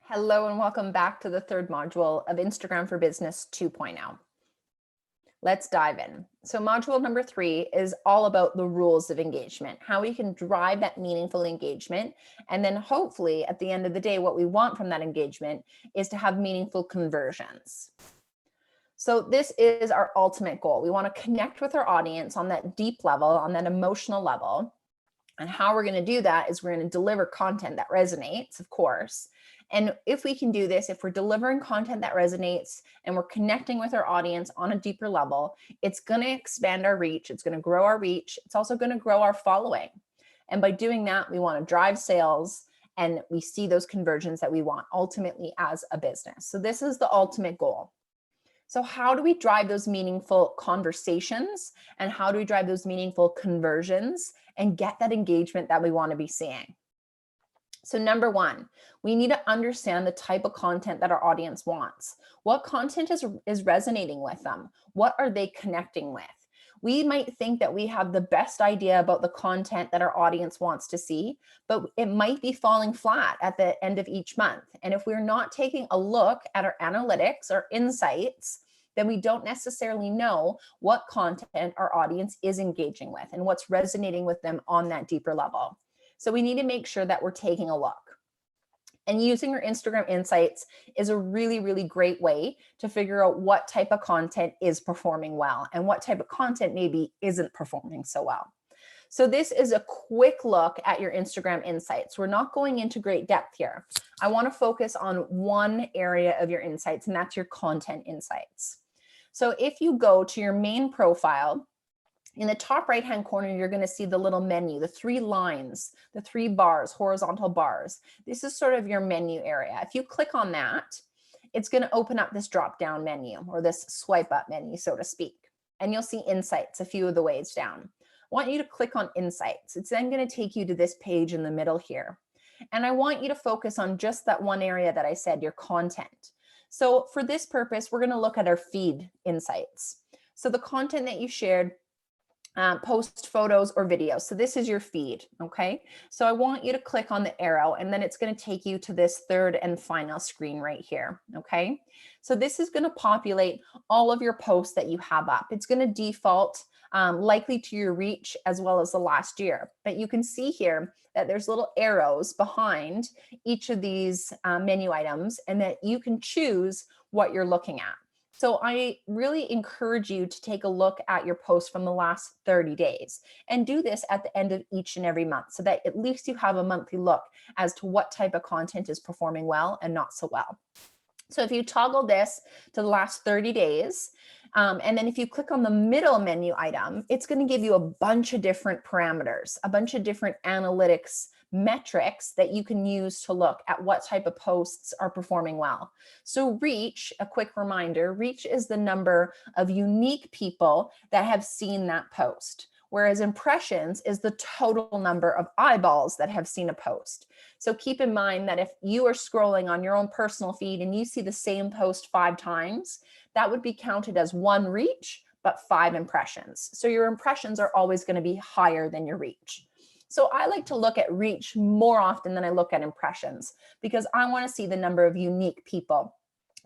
Hello and welcome back to the third module of Instagram for Business 2.0. Let's dive in. So module number 3 is all about the rules of engagement, how we can drive that meaningful engagement. And then hopefully at the end of the day, what we want from that engagement is to have meaningful conversions. So this is our ultimate goal. We want to connect with our audience on that deep level, on that emotional level. And how we're going to do that is we're going to deliver content that resonates, of course. And if we can do this, if we're delivering content that resonates and we're connecting with our audience on a deeper level, it's going to expand our reach. It's going to grow our reach. It's also going to grow our following. And by doing that, we want to drive sales and we see those conversions that we want ultimately as a business. So this is the ultimate goal. So how do we drive those meaningful conversations and how do we drive those meaningful conversions and get that engagement that we want to be seeing? So number 1, we need to understand the type of content that our audience wants. What content is resonating with them? What are they connecting with? We might think that we have the best idea about the content that our audience wants to see, but it might be falling flat at the end of each month. And if we're not taking a look at our analytics or insights, then we don't necessarily know what content our audience is engaging with and what's resonating with them on that deeper level. So we need to make sure that we're taking a look. And using your Instagram insights is a really, really great way to figure out what type of content is performing well and what type of content maybe isn't performing so well. So this is a quick look at your Instagram insights. We're not going into great depth here. I want to focus on one area of your insights, and that's your content insights. So if you go to your main profile, in the top right-hand corner, you're going to see the little menu, the 3 lines, the 3 bars, horizontal bars. This is sort of your menu area. If you click on that, it's going to open up this drop-down menu or this swipe-up menu, so to speak. And you'll see insights a few of the ways down. I want you to click on insights. It's then going to take you to this page in the middle here. And I want you to focus on just that one area that I said, your content. So for this purpose, we're going to look at our feed insights. So the content that you shared, post photos or videos. So this is your feed, okay? So I want you to click on the arrow and then it's going to take you to this third and final screen right here, okay? So this is going to populate all of your posts that you have up. It's going to default likely to your reach as well as the last year. But you can see here that there's little arrows behind each of these menu items and that you can choose what you're looking at. So I really encourage you to take a look at your posts from the last 30 days and do this at the end of each and every month so that at least you have a monthly look as to what type of content is performing well and not so well. So if you toggle this to the last 30 days, and then if you click on the middle menu item, it's going to give you a bunch of different parameters, a bunch of different analytics metrics that you can use to look at what type of posts are performing well. So reach, a quick reminder, reach is the number of unique people that have seen that post, whereas impressions is the total number of eyeballs that have seen a post. So keep in mind that if you are scrolling on your own personal feed and you see the same post 5 times, that would be counted as 1 reach, but 5 impressions. So your impressions are always going to be higher than your reach. So I like to look at reach more often than I look at impressions because I want to see the number of unique people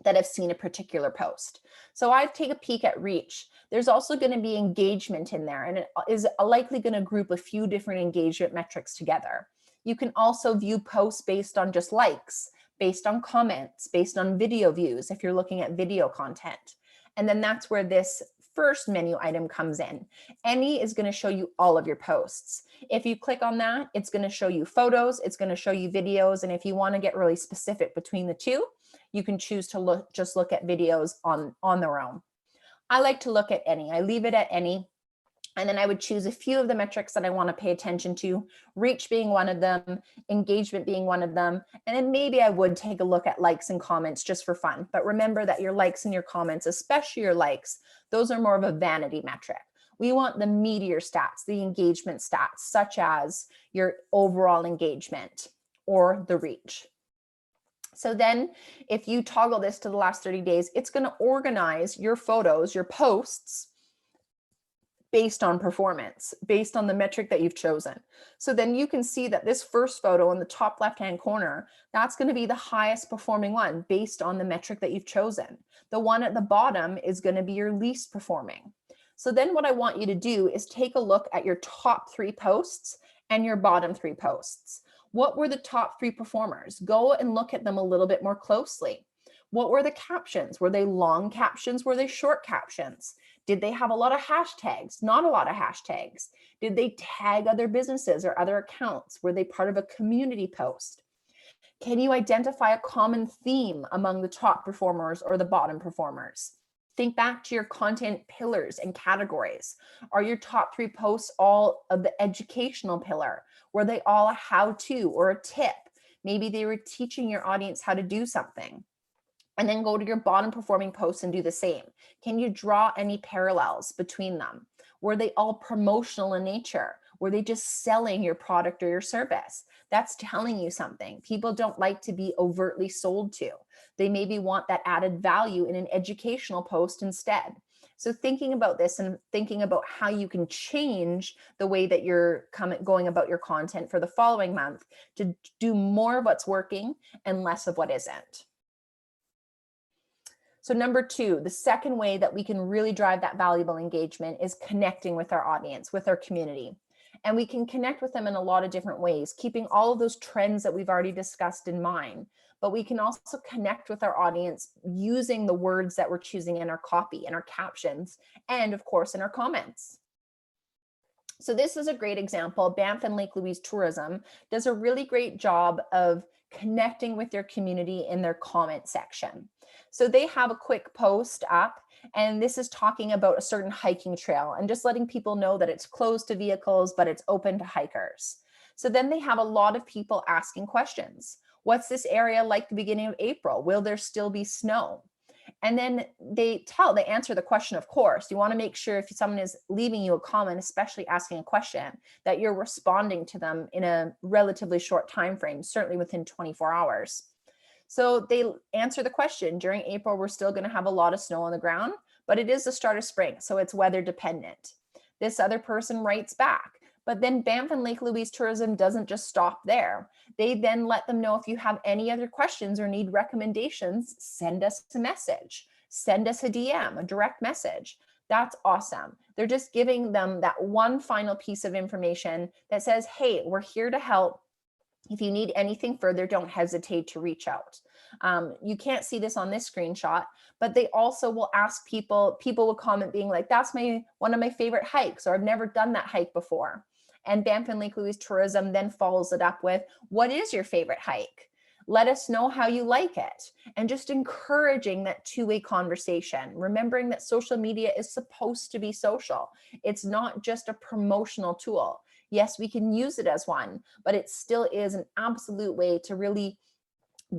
that have seen a particular post. So I take a peek at reach. There's also going to be engagement in there, and it is likely going to group a few different engagement metrics together. You can also view posts based on just likes, based on comments, based on video views if you're looking at video content. And then that's where this first menu item comes in. Any is going to show you all of your posts. If you click on that, it's going to show you photos, it's going to show you videos, and if you want to get really specific between the two, you can choose to just look at videos on their own. I like to look at any. I leave it at any. And then I would choose a few of the metrics that I want to pay attention to, reach being one of them, engagement being one of them, and then maybe I would take a look at likes and comments just for fun. But remember that your likes and your comments, especially your likes, those are more of a vanity metric. We want the meatier stats, the engagement stats, such as your overall engagement or the reach. So then if you toggle this to the last 30 days, it's going to organize your photos, your posts, based on performance, based on the metric that you've chosen. So then you can see that this first photo in the top left-hand corner, that's going to be the highest performing one based on the metric that you've chosen. The one at the bottom is going to be your least performing. So then what I want you to do is take a look at your top 3 posts and your bottom 3 posts. What were the top 3 performers? Go and look at them a little bit more closely. What were the captions? Were they long captions? Were they short captions? Did they have a lot of hashtags? Not a lot of hashtags. Did they tag other businesses or other accounts? Were they part of a community post? Can you identify a common theme among the top performers or the bottom performers? Think back to your content pillars and categories. Are your top 3 posts all of the educational pillar? Were they all a how-to or a tip? Maybe they were teaching your audience how to do something. And then go to your bottom performing posts and do the same. Can you draw any parallels between them? Were they all promotional in nature? Were they just selling your product or your service? That's telling you something. People don't like to be overtly sold to. They maybe want that added value in an educational post instead. So thinking about this and thinking about how you can change the way that you're going about your content for the following month to do more of what's working and less of what isn't. So number 2, the second way that we can really drive that valuable engagement is connecting with our audience, with our community. And we can connect with them in a lot of different ways, keeping all of those trends that we've already discussed in mind. But we can also connect with our audience using the words that we're choosing in our copy, in our captions, and of course in our comments. So this is a great example. Banff and Lake Louise Tourism does a really great job of connecting with their community in their comment section. So they have a quick post up, and this is talking about a certain hiking trail and just letting people know that it's closed to vehicles, but it's open to hikers. So then they have a lot of people asking questions. What's this area like the beginning of April? Will there still be snow? And then they answer the question, of course. You want to make sure if someone is leaving you a comment, especially asking a question, that you're responding to them in a relatively short time frame, certainly within 24 hours. So they answer the question. During April, we're still going to have a lot of snow on the ground, but it is the start of spring, so it's weather dependent. This other person writes back. But then Banff and Lake Louise Tourism doesn't just stop there. They then let them know if you have any other questions or need recommendations, send us a message, send us a DM, a direct message. That's awesome. They're just giving them that one final piece of information that says, hey, we're here to help. If you need anything further, don't hesitate to reach out. You can't see this on this screenshot, but they also will ask people will comment being like, that's one of my favorite hikes, or I've never done that hike before. And Banff and Lake Louise Tourism then follows it up with, what is your favorite hike? Let us know how you like it. And just encouraging that two-way conversation, remembering that social media is supposed to be social. It's not just a promotional tool. Yes, we can use it as one, but it still is an absolute way to really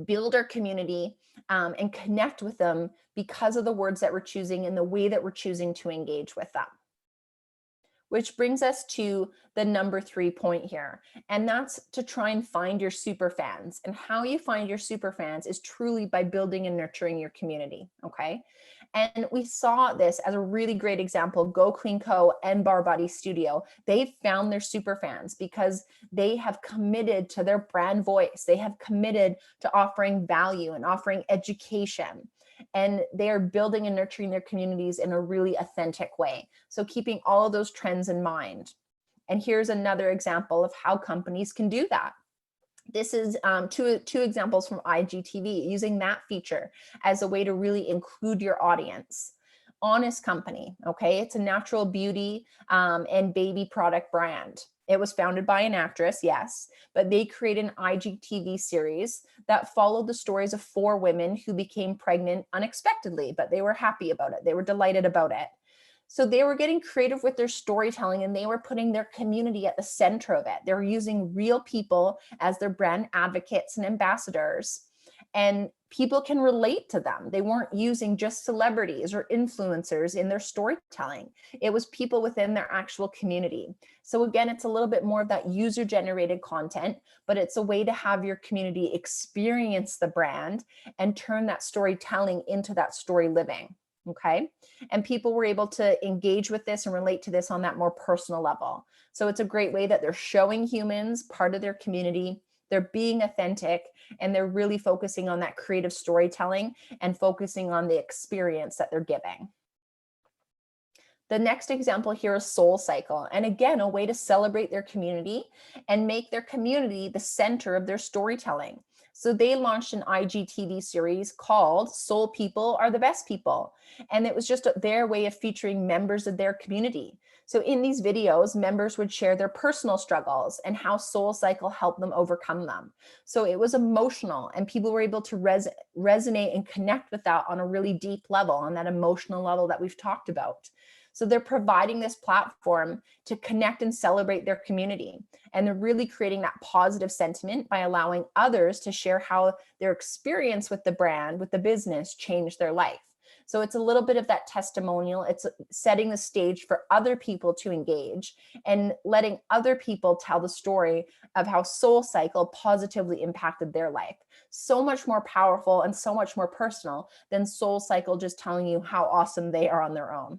build our community and connect with them because of the words that we're choosing and the way that we're choosing to engage with them. Which brings us to the number 3 point here, and that's to try and find your super fans. And how you find your super fans is truly by building and nurturing your community, okay? And we saw this as a really great example. Go Clean Co. and Bar Buddy Studio, they found their super fans because they have committed to their brand voice. They have committed to offering value and offering education. And they are building and nurturing their communities in a really authentic way. So keeping all of those trends in mind. And here's another example of how companies can do that. This is two examples from IGTV, using that feature as a way to really include your audience. Honest Company, okay? It's a natural beauty and baby product brand. It was founded by an actress, yes, but they created an IGTV series that followed the stories of 4 women who became pregnant unexpectedly, but they were happy about it. They were delighted about it. So they were getting creative with their storytelling, and they were putting their community at the center of it. They were using real people as their brand advocates and ambassadors, and people can relate to them. They weren't using just celebrities or influencers in their storytelling. It was people within their actual community. So again, it's a little bit more of that user-generated content, but it's a way to have your community experience the brand and turn that storytelling into that story living. Okay. And people were able to engage with this and relate to this on that more personal level. So it's a great way that they're showing humans part of their community. They're being authentic and they're really focusing on that creative storytelling and focusing on the experience that they're giving. The next example here is Soul Cycle. And again, a way to celebrate their community and make their community the center of their storytelling. So they launched an IGTV series called Soul People Are the Best People. And it was just their way of featuring members of their community. So in these videos, members would share their personal struggles and how Soul Cycle helped them overcome them. So it was emotional and people were able to resonate and connect with that on a really deep level, on that emotional level that we've talked about. So they're providing this platform to connect and celebrate their community. And they're really creating that positive sentiment by allowing others to share how their experience with the brand, with the business, changed their life. So it's a little bit of that testimonial. It's setting the stage for other people to engage and letting other people tell the story of how Soul Cycle positively impacted their life. So much more powerful and so much more personal than Soul Cycle just telling you how awesome they are on their own.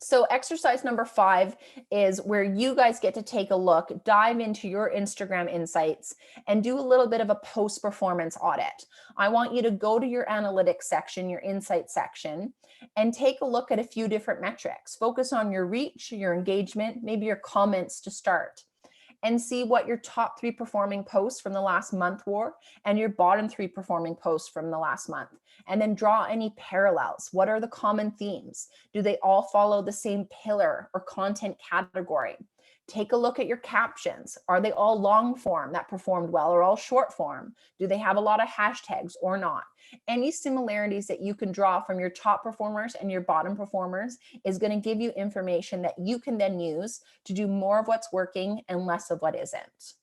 So exercise number 5 is where you guys get to take a look, dive into your Instagram insights and do a little bit of a post-performance audit. I want you to go to your analytics section, your insight section, and take a look at a few different metrics. Focus on your reach, your engagement, maybe your comments to start, and see what your top 3 performing posts from the last month were and your bottom 3 performing posts from the last month. And then draw any parallels. What are the common themes? Do they all follow the same pillar or content category? Take a look at your captions. Are they all long form that performed well or all short form? Do they have a lot of hashtags or not? Any similarities that you can draw from your top performers and your bottom performers is going to give you information that you can then use to do more of what's working and less of what isn't.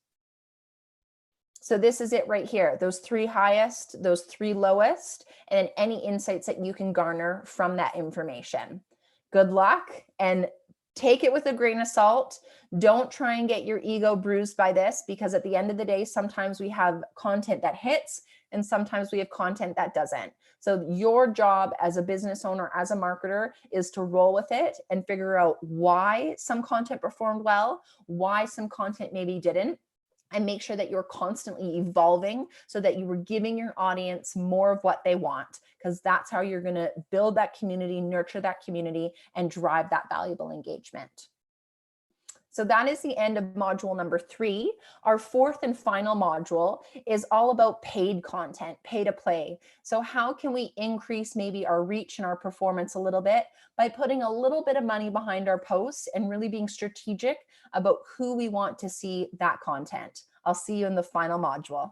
So this is it right here, those 3 highest, those 3 lowest, and any insights that you can garner from that information. Good luck and take it with a grain of salt. Don't try and get your ego bruised by this, because at the end of the day, sometimes we have content that hits and sometimes we have content that doesn't. So your job as a business owner, as a marketer, is to roll with it and figure out why some content performed well, why some content maybe didn't, and make sure that you're constantly evolving so that you are giving your audience more of what they want, because that's how you're going to build that community, nurture that community, and drive that valuable engagement. So that is the end of module number 3. Our 4th and final module is all about paid content, pay to play. So how can we increase maybe our reach and our performance a little bit by putting a little bit of money behind our posts and really being strategic about who we want to see that content. I'll see you in the final module.